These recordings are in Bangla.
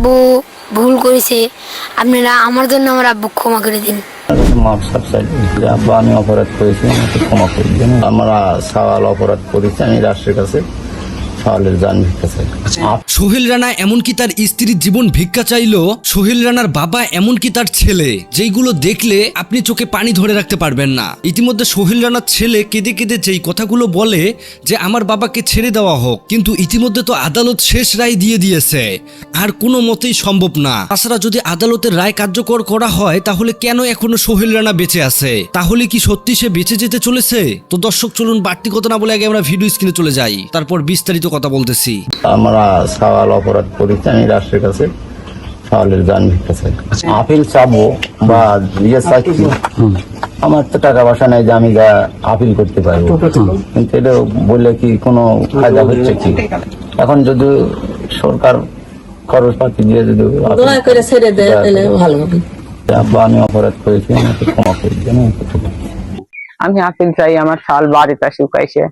আব্বু ভুল করেছে, আপনারা আমার জন্য আমার আব্বু ক্ষমা করে দিন। মাপ চাই যে আব্বা আমি অপরাধ করেছি, আমাকে ক্ষমা করে দিন। আমরা সওয়াল অপরাধ করেছি, আমি রাষ্ট্রের কাছে সওয়ালের জান ভিক্ষা চাই। সোহেল রানা এমনকি তার স্ত্রীর জীবন ভিক্ষা চাইলো, সোহেল রানার বাবা এমনকি তার ছেলে, যেইগুলো দেখলে আপনি চোখে পানি ধরে রাখতে পারবেন না। ইতিমধ্যে সোহেল রানার ছেলে কেঁদে কেঁদে যেই কথাগুলো বলে যে আমার বাবাকে ছেড়ে দেওয়া হোক, কিন্তু ইতিমধ্যে তো আদালত শেষ রায় দিয়ে দিয়েছে, আর কোনো মতেই সম্ভব না। তাছাড়া যদি আদালতের রায় কার্যকর করা হয় তাহলে কেন এখনো সোহেল রানা বেঁচে আছে? তাহলে কি সত্যি সে বেঁচে যেতে চলেছে? তো দর্শক চলুন বাড়তি কথা না বলে আগে আমরা ভিডিও স্ক্রিনে চলে যাই, তারপর বিস্তারিত কথা বলতেছি। আমরা সওয়াল অপরাধ করেছি, আমি রাষ্ট্রের কাছে সওয়ালের জান ভিক্ষা চাই। আপিল চাবো বা ইয়ে চাইছি, আমার তো টাকা পয়সা নাই যে আমি যা আপিল করতে পারবো, কিন্তু এটা বললে কি কোনো ফায়দা হচ্ছে কি? এখন যদি সরকার খরচপাতি দিয়ে যদি ছেড়ে দেয় তাহলে ভালো হবে। আব্বা আমি অপরাধ করেছি, আমাকে ক্ষমা করে দিন। আমি আপিল চাই, আমার শাল বাড়িতে শুকাইছে,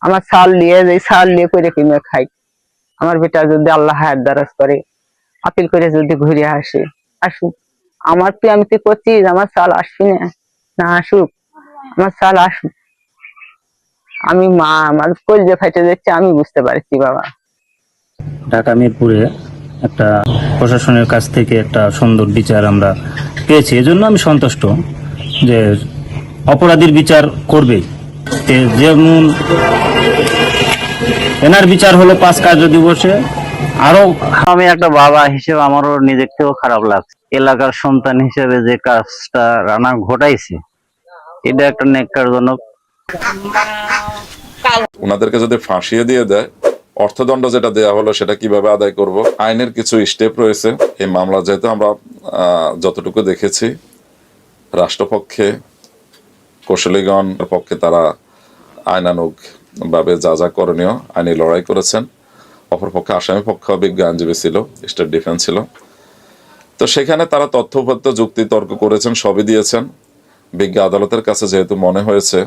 আমার শাল নিয়ে যাই, শাল নিয়ে করে কিনে খাই। আমার বেটা যদি আল্লাহ হায়াত দারাজ করে আপিল করে যদি ঘুরে আসে, আসুক। আমার তুই আমি তুই করছি আমার শাল আসবি না আসুক, আমার শাল আসুক। আমি মা, আমার কলজে ফাইটে যাচ্ছে, আমি বুঝতে পারছি বাবা। ঢাকা মিরপুরে একটা প্রশাসনের কাছ থেকে একটা সুন্দর বিচার আমরা পেয়েছি, এজন্য আমি সন্তুষ্ট যে অপরাধীর বিচার করবে। যেমন এনার বিচার হলো 5 কার্যদিবসে। আরো আমি একটা বাবা হিসেবে আমারও নিজেকেও খারাপ লাগছে, এলাকার সন্তান হিসেবে যে কাজটা রানা ঘটাইছে এটা একটা ন্যাক্কারজনক। ওনাদেরকে যদি ফাঁসিয়ে দিয়ে দেয়, অর্থদণ্ড যেটা দেয়া হলো সেটা কিভাবে আদায় করব? আইনের কিছু স্টেপ রয়েছে এই মামলা। যেহেতু আমরা যতটুকু দেখেছি, রাষ্ট্রপক্ষে কৌশলীগণ পক্ষে তারা আইনানুগ ভাবে যা যা করণীয় আইনি লড়াই করেছেন, অপরপক্ষে আসামি পক্ষ বিজ্ঞ আইনজীবী ছিল, স্টেট ডিফেন্স ছিল। তো সেখানে তারা তথ্যপত্র যুক্তি তর্ক করেছেন, সবই দিয়েছেন। বিজ্ঞ আদালতের কাছে যেহেতু মনে হয়েছে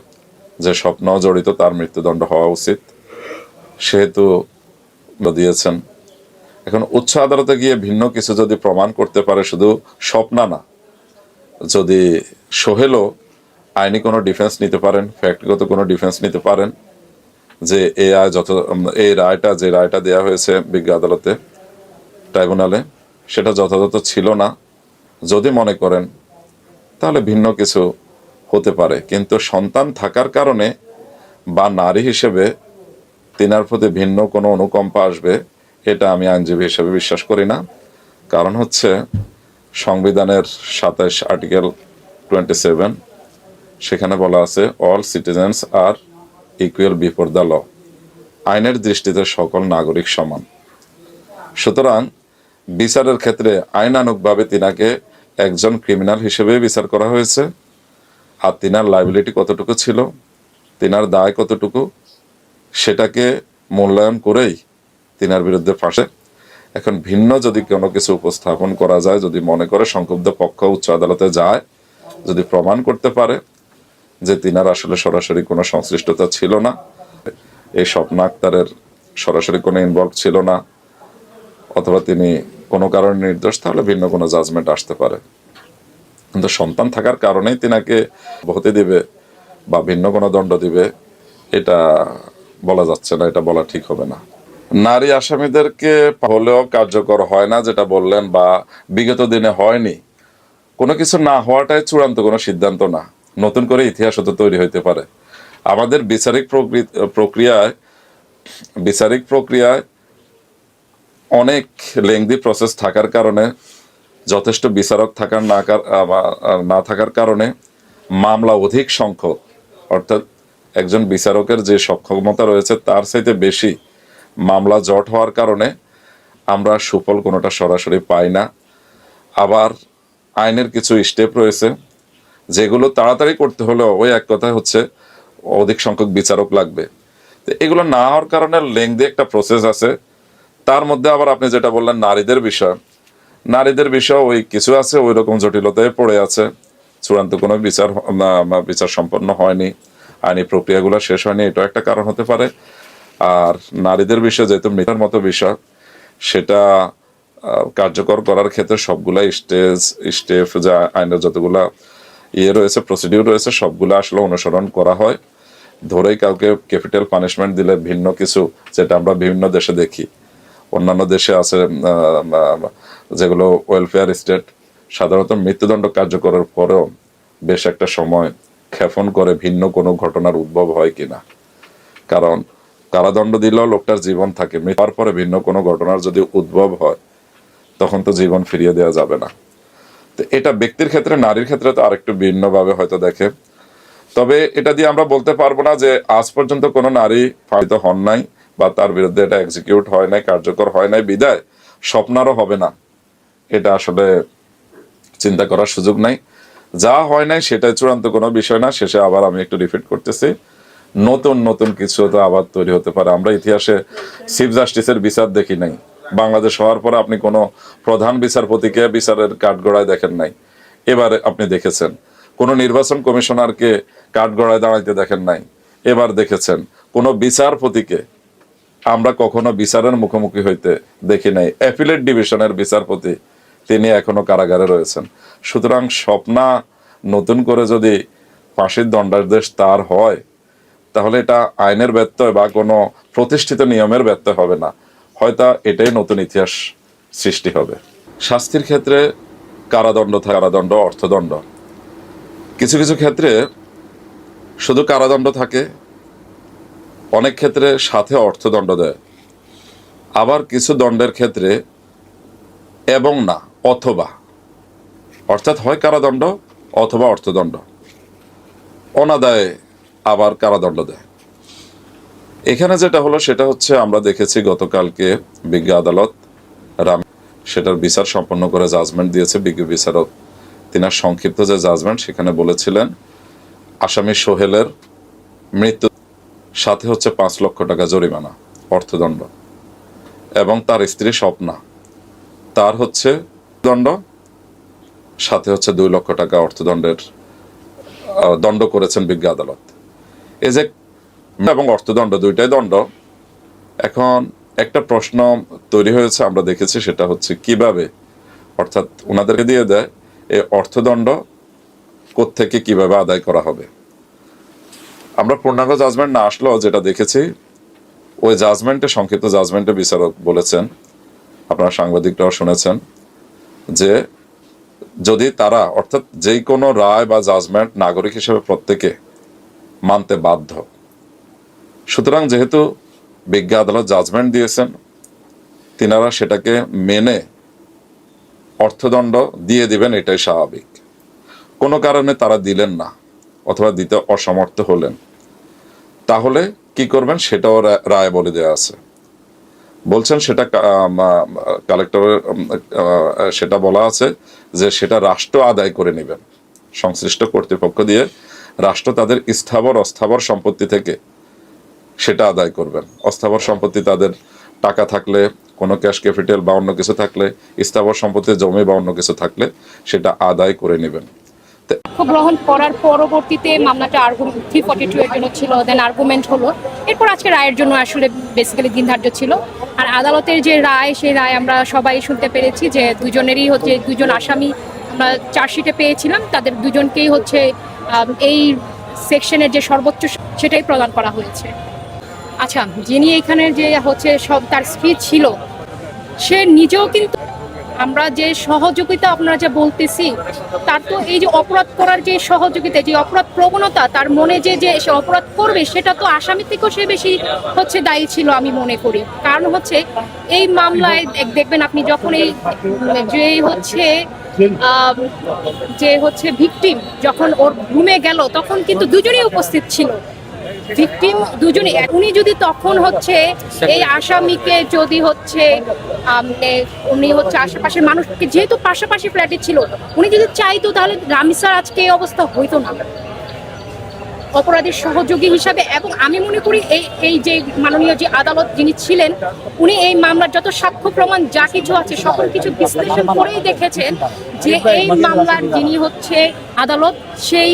যে স্বপ্ন জড়িত, তার মৃত্যুদণ্ড হওয়া উচিত, সেহেতু দিয়েছেন। এখন উচ্চ আদালতে গিয়ে ভিন্ন কিছু যদি প্রমাণ করতে পারে, শুধু স্বপ্ন না, যদি সোহেলও আইনি কোনো ডিফেন্স নিতে পারেন, ফ্যাক্টগত কোনো ডিফেন্স নিতে পারেন যে এই রায়টা, যে রায়টা দেওয়া হয়েছে বিজ্ঞ আদালতে ট্রাইব্যুনালে, সেটা যথাযথ ছিল না যদি মনে করেন, তাহলে ভিন্ন কিছু হতে পারে। কিন্তু সন্তান থাকার কারণে বা নারী হিসেবে তিনার প্রতি ভিন্ন কোনো অনুকম্পা আসবে, এটা আমি আইনজীবী হিসেবে বিশ্বাস করি না। কারণ হচ্ছে সংবিধানের 27 আর্টিকেল 27, সেখানে বলা আছে all citizens are equal before the law, আইনের দৃষ্টিতে সকল নাগরিক সমান। সুতরাং বিচারের ক্ষেত্রে আইনানুগভাবে তিনাকে একজন ক্রিমিনাল হিসেবে বিচার করা হয়েছে, আর তিনার লাইবিলিটি কতটুকু ছিল, তিনার দায় কতটুকু, সেটাকে মূল্যায়ন করেই তিনার বিরুদ্ধে ফাঁসে। এখন ভিন্ন যদি কোনো কিছু উপস্থাপন করা যায়, যদি মনে করে সংক্ষুব্ধ পক্ষ উচ্চ আদালতে যায়, যদি প্রমাণ করতে পারে যে তিনার আসলে সরাসরি কোনো সংশ্লিষ্টতা ছিল না, এই স্বপ্না আক্তারের সরাসরি কোনো ইনভলভ ছিল না, অথবা তিনি কোনো কারণে নির্দোষ, তাহলে ভিন্ন কোনো জাজমেন্ট আসতে পারে। কিন্তু সন্তান থাকার কারণেই তিনাকে ভর্তি দিবে বা ভিন্ন কোনো দণ্ড দিবে, এটা বলা যাচ্ছে না, এটা বলা ঠিক হবে না। নারী আসামিদেরকে হলেও কার্যকর হয় না যেটা বললেন, বা বিগত দিনে হয়নি, কোনো কিছু না হওয়াটাই চূড়ান্ত কোনো সিদ্ধান্ত না। নতুন করে ইতিহাস হতে তৈরি হইতে পারে। আমাদের বিচারিক প্রক্রিয়ায় অনেক লেংদি প্রসেস থাকার কারণে, যথেষ্ট বিচারক না থাকার কারণে মামলা অধিক সংখ্যক, অর্থাৎ একজন বিচারকের যে সক্ষমতা রয়েছে তার চাইতে বেশি মামলা জট হওয়ার কারণে আমরা সুফল কোনোটা সরাসরি পাই না। আবার আইনের কিছু স্টেপ রয়েছে যেগুলো তাড়াতাড়ি করতে হলেও ওই এক কথা হচ্ছে অধিক সংখ্যক বিচারক লাগবে। তো এগুলো না হওয়ার কারণে লেংদি একটা প্রসেস আছে। তার মধ্যে আবার আপনি যেটা বললেন নারীদের বিষয় ওই কিছু আছে, ওই রকম জটিলতায় পড়ে আছে, চূড়ান্ত কোনো বিচার সম্পন্ন হয়নি, আইনি প্রক্রিয়াগুলো শেষ হয়নি, এটা একটা কারণ হতে পারে। আর নারীদের বিষয় যেহেতু মৃত্যুর মতো বিষয়, সেটা কার্যকর করার ক্ষেত্রে সবগুলা স্টেপ যা আইনের যতগুলা রয়েছে, প্রসিডিউর রয়েছে, সবগুলো আসলে অনুসরণ করা হয়। ধরেই কাউকে ক্যাপিটাল পানিশমেন্ট দিলে ভিন্ন কিছু, যেটা আমরা বিভিন্ন দেশে দেখি, অন্যান্য দেশে আছে যেগুলো ওয়েলফেয়ার স্টেট, সাধারণত মৃত্যুদণ্ড কার্যকরের পরেও বেশ একটা সময় ক্ষেপণ করে ভিন্ন কোনো ঘটনার উদ্ভব হয় কিনা। কারণ কারাদণ্ড দিলেও লোকটার জীবন থাকে, মৃত্যুর পরে ভিন্ন কোনো ঘটনার যদি উদ্ভব হয় তখন তো জীবন ফিরিয়ে দেওয়া যাবে না। তো এটা ব্যক্তির ক্ষেত্রে, নারীর ক্ষেত্রে তো আরেকটু ভিন্নভাবে হয়তো দেখে। তবে এটা দিয়ে আমরা বলতে পারবো না যে আজ পর্যন্ত কোনো নারী ফাঁসিত হন নাই বা তার বিরুদ্ধে এটা এক্সিকিউট হয় নাই, কার্যকর হয় নাই বিদায় স্বপ্নারও হবে না, এটা আসলে চিন্তা করার সুযোগ নাই। যা হয় নাই সেটাই চূড়ান্ত কোনো বিষয় না। শেষে আবার আমি একটু রিপিট করতেছি, নতুন নতুন কিছু তো আবার তৈরি হতে পারে। আমরা ইতিহাসে চিফ জাস্টিসের বিচার দেখি নাই। বাংলাদেশ হওয়ার পরে আপনি কোনো প্রধান বিচারপতিকে বিচারের কাঠগড়ায় দেখেন নাই, এবারে আপনি দেখেছেন। কোনো নির্বাচন কমিশনারকে কাঠগড়ায় দাঁড়াইতে দেখেন নাই, এবার দেখেছেন। কোনো বিচারপতিকে আমরা কখনো বিচারের মুখোমুখি হইতে দেখি নাই। অ্যাপিলেট ডিভিশনের বিচারপতি তিনি এখনো কারাগারে রয়েছেন। সুতরাং স্বপ্না নতুন করে যদি ফাঁসির দণ্ডাদেশ তার হয়, তাহলে এটা আইনের ব্যত্যয় বা কোনো প্রতিষ্ঠিত নিয়মের ব্যত্যয় হবে না, হয়তো এটাই নতুন ইতিহাস সৃষ্টি হবে। শাস্তির ক্ষেত্রে কারাদণ্ড থাকে, কারাদণ্ড, অর্থদণ্ড। কিছু কিছু ক্ষেত্রে শুধু কারাদণ্ড থাকে, অনেক ক্ষেত্রে সাথে অর্থদণ্ড দেয়। আবার কিছু দণ্ডের ক্ষেত্রে এবং না, অথবা, অর্থাৎ হয় কারাদণ্ড অথবা অর্থদণ্ড, অনাদায়ে আবার কারাদণ্ড দেয়। এখানে যেটা হলো সেটা হচ্ছে, আমরা দেখেছি গতকালকে বিজ্ঞ আদালত সেটার বিচার সম্পন্ন করে জাজমেন্ট দিয়েছে। বিজ্ঞ বিচারক তিনার সংক্ষিপ্ত যে জাজমেন্ট, সেখানে বলেছিলেন আসামি সোহেলের মৃত্যু সাথে হচ্ছে 5 লক্ষ টাকা জরিমানা, অর্থদণ্ড, এবং তার স্ত্রী স্বপ্না, তার হচ্ছে দণ্ড সাথে হচ্ছে 2 লক্ষ টাকা অর্থদণ্ডের দণ্ড করেছেন বিজ্ঞ আদালত। এই যে এবং অর্থদণ্ড দুইটাই দণ্ড। এখন একটা প্রশ্ন তৈরি হয়েছে, আমরা দেখেছি, সেটা হচ্ছে কিভাবে, অর্থাৎ ওনাদেরকে দিয়ে দেয় এই অর্থদণ্ড কোত্থেকে কিভাবে আদায় করা হবে। আমরা পূর্ণাঙ্গ জাজমেন্ট না আসলেও যেটা দেখেছি, ওই জাজমেন্টে, সংক্ষিপ্ত জাজমেন্টে বিচারক বলেছেন, আপনারা সাংবাদিকরাও শুনেছেন, যে যদি তারা, অর্থাৎ যেই কোনো রায় বা জাজমেন্ট নাগরিক হিসেবে প্রত্যেকে মানতে বাধ্য। সুতরাং যেহেতু বিজ্ঞ আদালত জাজমেন্ট দিয়েছেন, তিনারা সেটাকে মেনে অর্থদণ্ড দিয়ে দিবেন, এটাই স্বাভাবিক। কোনো কারণে তারা দিলেন না অথবা দিতে অসমর্থ হলেন, তাহলে কি করবেন সেটাও রায় বলে দেওয়া আছে। বলছেন সেটা কালেক্টরের, সেটা বলা আছে যে সেটা রাষ্ট্র আদায় করে নেবেন, সংশ্লিষ্ট কর্তৃপক্ষ দিয়ে রাষ্ট্র তাদের স্থাবর অস্থাবর সম্পত্তি থেকে সেটা আদায় করবেন। অস্থাবর সম্পত্তি তাদের টাকা থাকলে, কোনো ক্যাশ ক্যাপিটাল বা অন্য কিছু থাকলে, স্থাবর সম্পত্তি জমি বা অন্য কিছু থাকলে সেটা আদায় করে নেবেন। গ্রহণ করার পরবর্তীতে মামলাটা আর্গুমেন্ট 342 এর জন্য ছিল, দেন আর্গুমেন্ট হলো, এরপর আজকে রায়ের জন্য আসলে বেসিক্যালি দিন ধার্য ছিল। আর আদালতের যে রায়, সেই রায় আমরা সবাই শুনতে পেরেছি যে দুজনেরই হচ্ছে, দুজন আসামি আমরা চার্জশিটে পেয়েছিলাম, তাদের দুজনকেই হচ্ছে এই সেকশনের যে সর্বোচ্চ সেটাই প্রদান করা হয়েছে। আচ্ছা, যিনি এখানের যে হচ্ছে সব তার স্ত্রী ছিল, সে নিজেও কিন্তু, আমরা যে সহযোগিতা আপনারা যে বলতেছি, তার তো এই যে অপরাধ করার যে সহযোগিতা, যে অপরাধ প্রবণতা তার মনে যে সে অপরাধ করবে, সেটা তো আসামি থেকেও সে বেশি হচ্ছে দায়ী ছিল আমি মনে করি। কারণ হচ্ছে এই মামলায় দেখবেন আপনি, যখন এই যে হচ্ছে ভিকটিম যখন ওর রুমে গেল, তখন কিন্তু দুজনেই উপস্থিত ছিল, ভিকটিম দুজনই। উনি যদি তখন হচ্ছে এই আসামিকে যদি হচ্ছে উনি হচ্ছে আশেপাশের মানুষকে, যেহেতু পাশাপাশি ফ্ল্যাটে ছিল, উনি যদি চাইতো তাহলে রামিসার আজকে এই অবস্থা হইতো না অপরাধীর সহযোগী হিসাবে। এবং আমি মনে করি এই যে মাননীয় যে আদালত যিনি ছিলেন, উনি এই মামলার যত সাক্ষ্য প্রমাণ যা কিছু আছে সকল কিছু বিশ্লেষণ করেই দেখেছেন যে এই মামলার যিনি হচ্ছে আদালত, সেই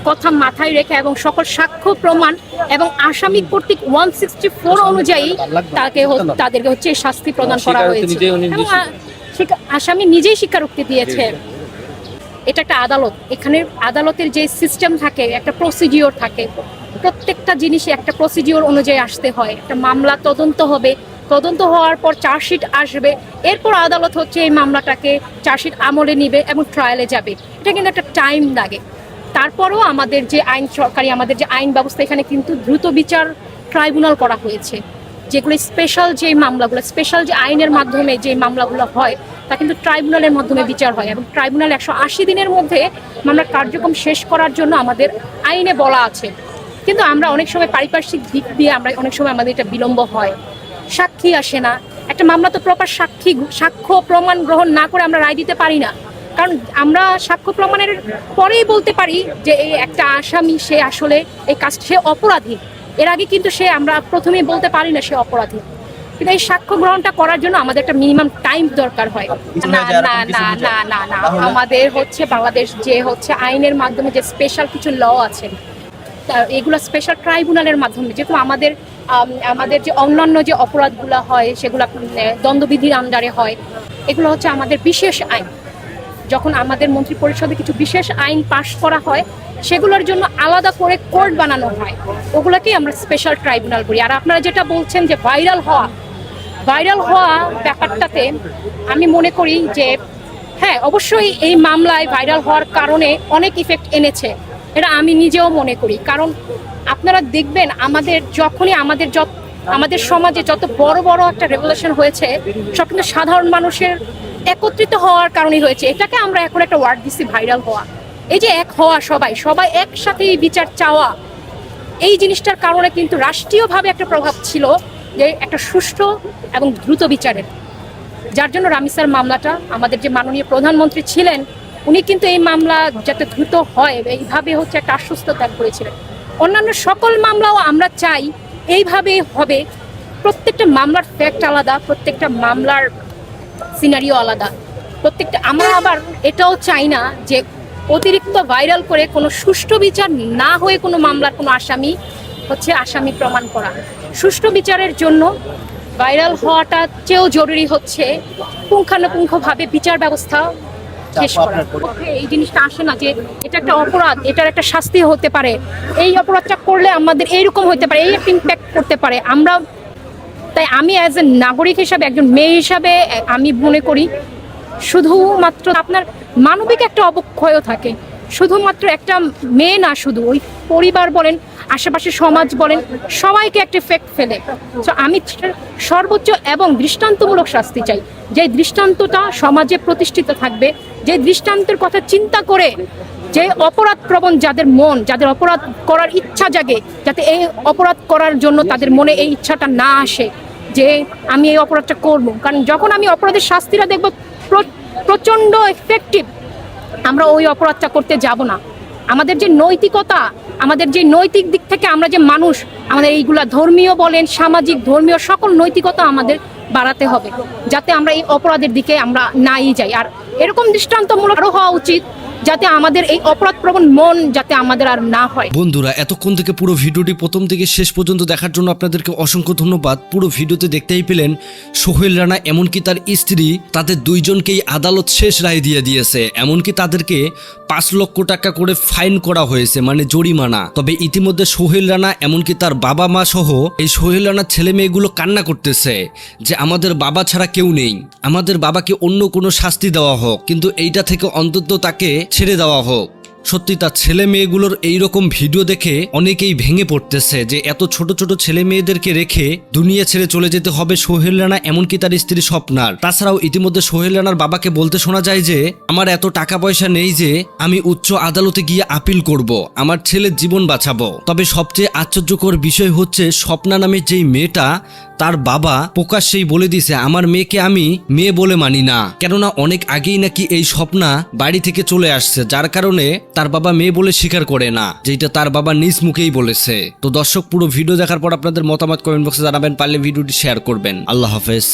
কথা মাথায় রেখে এবং সকল সাক্ষ্য প্রমাণ এবং আসামি কর্তৃক 164 অনুযায়ী তাদেরকে হচ্ছে শাস্তি প্রদান করা হয়েছে এবং আসামি নিজেই স্বীকারোক্তি দিয়েছে। এটা একটা আদালত, এখানে আদালতের যে সিস্টেম থাকে, একটা প্রসিডিওর থাকে, প্রত্যেকটা জিনিসে একটা প্রসিডিওর অনুযায়ী আসতে হয়। একটা মামলা তদন্ত হবে, তদন্ত হওয়ার পর চার্জশিট আসবে, এরপর আদালত হচ্ছে এই মামলাটাকে চার্জশিট আমলে নিবে এবং ট্রায়ালে যাবে। এটা কিন্তু একটা টাইম লাগে। তারপরও আমাদের যে আমাদের যে আইন ব্যবস্থা, এখানে কিন্তু দ্রুত বিচার ট্রাইব্যুনাল করা হয়েছে, যেগুলো স্পেশাল যে মামলাগুলো, স্পেশাল যে আইনের মাধ্যমে যে মামলাগুলো হয় তা কিন্তু ট্রাইব্যুনালের মাধ্যমে বিচার হয় এবং ট্রাইব্যুনাল 180 দিনের মধ্যে মামলার কার্যক্রম শেষ করার জন্য আমাদের আইনে বলা আছে। কিন্তু আমরা অনেক সময় পারিপার্শ্বিক দিক দিয়ে আমরা অনেক সময় আমাদের এটা বিলম্ব হয়, সাক্ষী আসে না। একটা মামলা তো প্রপার সাক্ষ্য প্রমাণ গ্রহণ না করে আমরা রায় দিতে পারি না, কারণ আমরা সাক্ষ্য প্রমাণের পরেই বলতে পারি যে এই একটা আসামি সে আসলে এই কাজটা সে অপরাধী। এর আগে কিন্তু আমরা প্রথমেই বলতে পারি না সে অপরাধী। কিন্তু এই সাক্ষ্য গ্রহণটা করার জন্য আমাদের একটা মিনিমাম টাইম দরকার হয়। না না না না না না আমাদের হচ্ছে বাংলাদেশ যে হচ্ছে আইনের মাধ্যমে যে স্পেশাল কিছু ল আছে, এগুলো স্পেশাল ট্রাইব্যুনালের মাধ্যমে, যেহেতু আমাদের যে অন্যান্য যে অপরাধগুলো হয় সেগুলো দ্বন্দ্ববিধির আন্ডারে হয়, এগুলো হচ্ছে আমাদের বিশেষ আইন। যখন আমাদের মন্ত্রী পরিষদে কিছু বিশেষ আইন পাশ করা হয়, সেগুলোর জন্য আলাদা করে কোর্ট বানানো হয়, ওগুলোকেই আমরা স্পেশাল ট্রাইব্যুনাল বলি। আর আপনারা যেটা বলছেন যে ভাইরাল হওয়া ব্যাপারটাতে আমি মনে করি যে হ্যাঁ, অবশ্যই এই মামলায় ভাইরাল হওয়ার কারণে অনেক ইফেক্ট এনেছে, এটা আমি নিজেও মনে করি। কারণ আপনারা দেখবেন যখনই আমাদের সমাজে যত বড় বড় একটা রেভলিউশন হয়েছে, সব কিন্তু সাধারণ মানুষের একত্রিত হওয়ার কারণেই হয়েছে। এটাকে আমরা এখন একটা ওয়ার্ড দিচ্ছি ভাইরাল হওয়া। এই যে এক হওয়া, সবাই একসাথে বিচার চাওয়া, এই জিনিসটার কারণে কিন্তু রাষ্ট্রীয়ভাবে একটা প্রভাব ছিল যে একটা সুষ্ঠু এবং দ্রুত বিচারের, যার জন্য রামিসার মামলাটা আমাদের যে মাননীয় প্রধানমন্ত্রী ছিলেন, উনি কিন্তু এই মামলা যাতে দ্রুত হয় এইভাবে হচ্ছে একটা আশ্বস্ত ত্যাগ করেছিলেন। অন্যান্য সকল মামলাও আমরা চাই এইভাবে হবে। প্রত্যেকটা মামলার ফ্যাক্ট আলাদা, প্রত্যেকটা মামলার সিনারিও আলাদা, আমরা আবার এটাও চাই না যে অতিরিক্ত ভাইরাল করে কোনো সুষ্ঠু বিচার না হয়ে কোনো মামলার কোনো আসামি প্রমাণ করা। সুষ্ঠু বিচারের জন্য ভাইরাল হওয়াটা চেয়েও জরুরি হচ্ছে পুঙ্খানুপুঙ্খভাবে বিচার ব্যবস্থা শেষ করা। এই জিনিসটা আসে না যে এটা একটা অপরাধ, এটার একটা শাস্তি হতে পারে, এই অপরাধটা করলে আমাদের এইরকম হতে পারে, এই ইম্প্যাক্ট করতে পারে। তাই আমি অ্যাজ এ নাগরিক হিসাবে, একজন মেয়ে হিসাবে আমি মনে করি শুধুমাত্র আপনার মানবিক একটা অবক্ষয়ও থাকে। শুধুমাত্র একটা মেয়ে না, শুধু ওই পরিবার বলেন, আশেপাশে সমাজ বলেন, সবাইকে একটা এফেক্ট ফেলে। তো আমি সর্বোচ্চ এবং দৃষ্টান্তমূলক শাস্তি চাই, যে দৃষ্টান্তটা সমাজে প্রতিষ্ঠিত থাকবে, যে দৃষ্টান্তের কথা চিন্তা করে যে অপরাধ প্রবণ যাদের অপরাধ করার ইচ্ছা জাগে, যাতে এই অপরাধ করার জন্য তাদের মনে এই ইচ্ছাটা না আসে যে আমি এই অপরাধটা করব। কারণ যখন আমি অপরাধের শাস্তিটা দেখব প্রচণ্ড এফেক্টিভ, আমরা ওই অপরাধটা করতে যাব না। আমাদের যে নৈতিকতা, আমাদের যে নৈতিক দিক থেকে আমরা যে মানুষ, আমাদের এইগুলা ধর্মীয় বলেন, সামাজিক, ধর্মীয় সকল নৈতিকতা আমাদের বাড়াতে হবে, যাতে আমরা এই অপরাধের দিকে আমরা নাই যাই। আর এরকম দৃষ্টান্তমূলক আরও হওয়া উচিত, যাতে আমাদের এই অপরাধ প্রবণ মন যাতে আমাদের আর না হয়। বন্ধুরা, এতক্ষণ থেকে পুরো ভিডিওটি প্রথম থেকে শেষ পর্যন্ত দেখার জন্য আপনাদেরকে অসংখ্য ধন্যবাদ। পুরো ভিডিওতে দেখতেই পেলেন সোহেল রানা এমনকি তার স্ত্রী, তাদের দুইজনকেই আদালত শেষ রায় দিয়ে দিয়েছে। এমনকি তাদেরকে 5 লক্ষ টাকা করে ফাইন করা হয়েছে, মানে জরিমানা। তবে ইতিমধ্যে সোহেল রানা এমনকি তার বাবা মা সহ এই সোহেল রানার ছেলে মেয়েগুলো কান্না করতেছে যে আমাদের বাবা ছাড়া কেউ নেই, আমাদের বাবাকে অন্য কোনো শাস্তি দেওয়া হোক, কিন্তু এইটা থেকে অন্তত তাকে ছেড়ে দেওয়া হোক। সত্যি তার ছেলে মেয়েগুলোর এইরকম ভিডিও দেখে অনেকেই ভেঙে পড়তেছে যে এত ছোট ছোট ছেলে মেয়েদেরকে রেখে দুনিয়া ছেড়ে চলে যেতে হবে সোহেল রানা এমনকি তার স্ত্রী স্বপ্নার। তাছাড়াও ইতিমধ্যে সোহেল রানার বাবাকে বলতে শোনা যায় যে আমার এত টাকা পয়সা নেই যে আমি উচ্চ আদালতে গিয়ে আপিল করব, আমার ছেলের জীবন বাঁচাবো। তবে সবচেয়ে আশ্চর্যকর বিষয় হচ্ছে স্বপ্না নামের যেই মেয়েটা, তার বাবা প্রকাশ্যেই বলে দিয়েছে আমার মেয়েকে আমি মেয়ে বলে মানি না, কেননা অনেক আগেই নাকি এই স্বপ্না বাড়ি থেকে চলে আসছে, যার কারণে তার বাবা মেয়ে বলে স্বীকার করে না, যেটা তার বাবা নিজ মুখেই বলেছে। তো দর্শক, পুরো ভিডিও দেখার পর আপনাদের মতামত কমেন্ট বক্সে জানাবেন, পারলে ভিডিওটি শেয়ার করবেন। আল্লাহ হাফেজ।